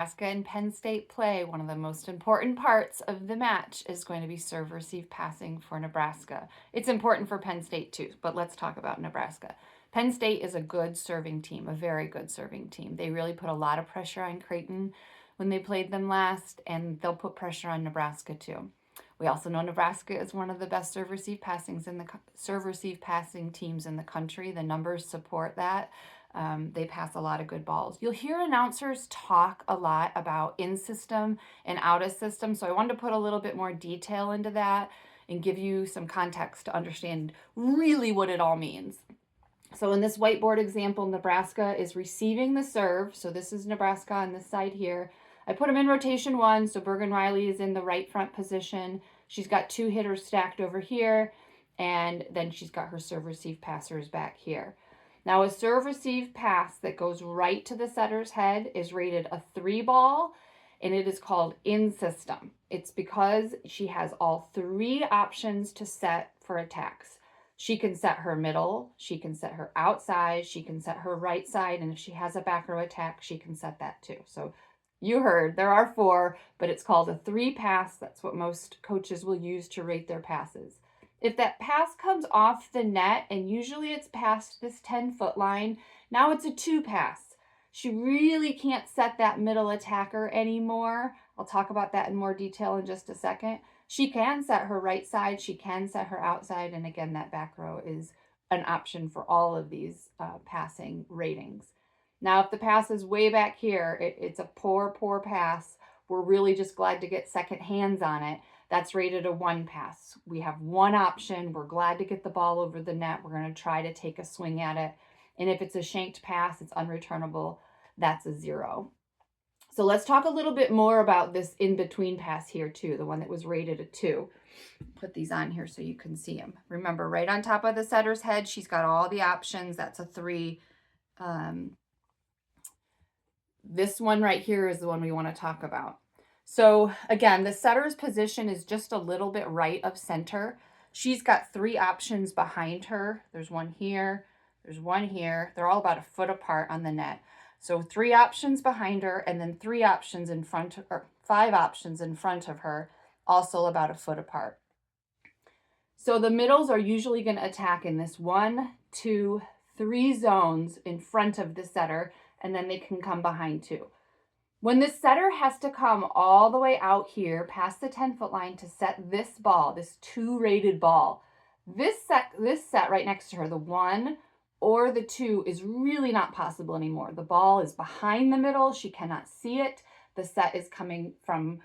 Nebraska and Penn State play, one of the most important parts of the match is going to be serve receive passing for Nebraska. It's important for Penn State too, but let's talk about Nebraska. Penn State is a good serving team, a very good serving team. They really put a lot of pressure on Creighton when they played them last, and they'll put pressure on Nebraska too. We also know Nebraska is one of the best serve receive passing teams in the country. The numbers support that. They pass a lot of good balls. You'll hear announcers talk a lot about in system and out of system. So I wanted to put a little bit more detail into that and give you some context to understand really what it all means. So in this whiteboard example, Nebraska is receiving the serve. So this is Nebraska on this side here. I put them in rotation 1, so Bergen Riley is in the right front position. She's got 2 hitters stacked over here, and then she's got her serve receive passers back here. Now, a serve receive pass that goes right to the setter's head is rated a 3 ball, and it is called in system. It's because she has all 3 options to set for attacks. She can set her middle, she can set her outside, she can set her right side, and if she has a back row attack, she can set that too. So you heard, there are 4, but it's called a 3 pass. That's what most coaches will use to rate their passes. If that pass comes off the net, and usually it's past this 10-foot line, now it's a 2 pass. She really can't set that middle attacker anymore. I'll talk about that in more detail in just a second. She can set her right side, she can set her outside, and again, that back row is an option for all of these passing ratings. Now, if the pass is way back here, it's a poor pass. We're really just glad to get second hands on it. That's rated a 1 pass. We have 1 option. We're glad to get the ball over the net. We're going to try to take a swing at it. And if it's a shanked pass, it's unreturnable. That's a 0. So let's talk a little bit more about this in-between pass here too, the one that was rated a 2. Put these on here so you can see them. Remember, right on top of the setter's head, she's got all the options. That's a 3. This one right here is the one we want to talk about. So again, the setter's position is just a little bit right of center. She's got 3 options behind her. There's one here, there's one here. They're all about a foot apart on the net. So 3 options behind her, and then 3 options in front, or 5 options in front of her, also about a foot apart. So the middles are usually going to attack in this 1, 2, 3 zones in front of the setter, and then they can come behind too. When the setter has to come all the way out here past the 10-foot line to set this ball, this 2 rated ball, this set right next to her, the 1 or the 2, is really not possible anymore. The ball is behind the middle. She cannot see it. The set is coming from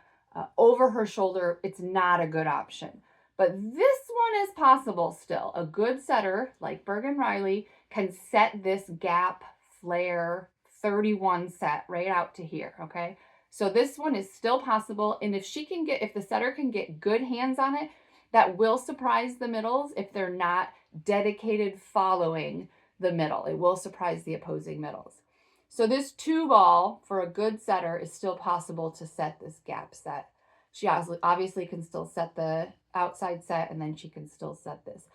over her shoulder. It's not a good option. But this one is possible still. A good setter like Bergen Riley can set this gap flare 31 set right out to here, okay? So this one is still possible, and if the setter can get good hands on it, that will surprise the middles if they're not dedicated following the middle. It will surprise the opposing middles. So this 2 ball for a good setter is still possible to set this gap set. She obviously can still set the outside set, and then she can still set this.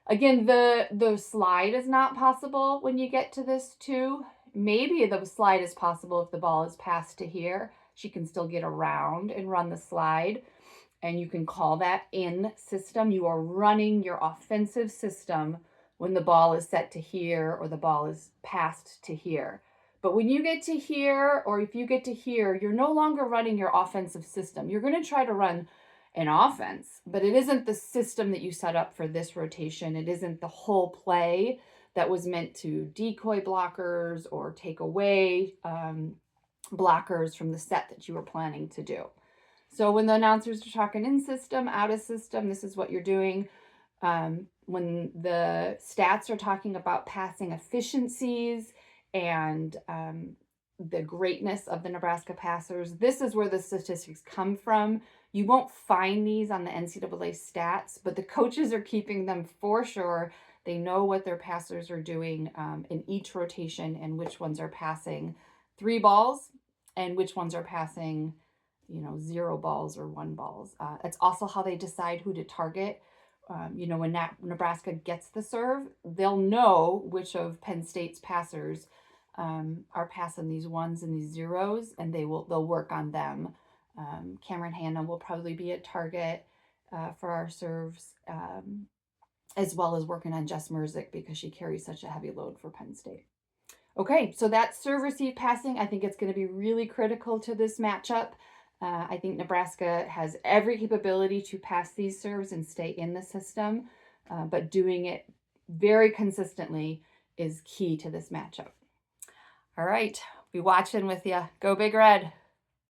Again, the slide is not possible when you get to this 2. Maybe the slide is possible if the ball is passed to here. She can still get around and run the slide, and you can call that in system. You are running your offensive system when the ball is set to here or the ball is passed to here. But when you get to here, or if you get to here, you're no longer running your offensive system. You're going to try to run an offense, but it isn't the system that you set up for this rotation. It isn't the whole play that was meant to decoy blockers or take away blockers from the set that you were planning to do. So when the announcers are talking in system, out of system, this is what you're doing. When the stats are talking about passing efficiencies and the greatness of the Nebraska passers, this is where the statistics come from. You won't find these on the NCAA stats, but the coaches are keeping them for sure. They know what their passers are doing in each rotation and which ones are passing 3 balls and which ones are passing, 0 balls or 1 balls. It's also how they decide who to target. When Nebraska gets the serve, they'll know which of Penn State's passers are passing these ones and these zeros, and they'll work on them. Cameron Hanna will probably be at target for our serves, as well as working on Jess Merzick because she carries such a heavy load for Penn State. Okay, so that's serve, receive, passing. I think it's going to be really critical to this matchup. I think Nebraska has every capability to pass these serves and stay in the system, but doing it very consistently is key to this matchup. All right, be watching with you. Go Big Red.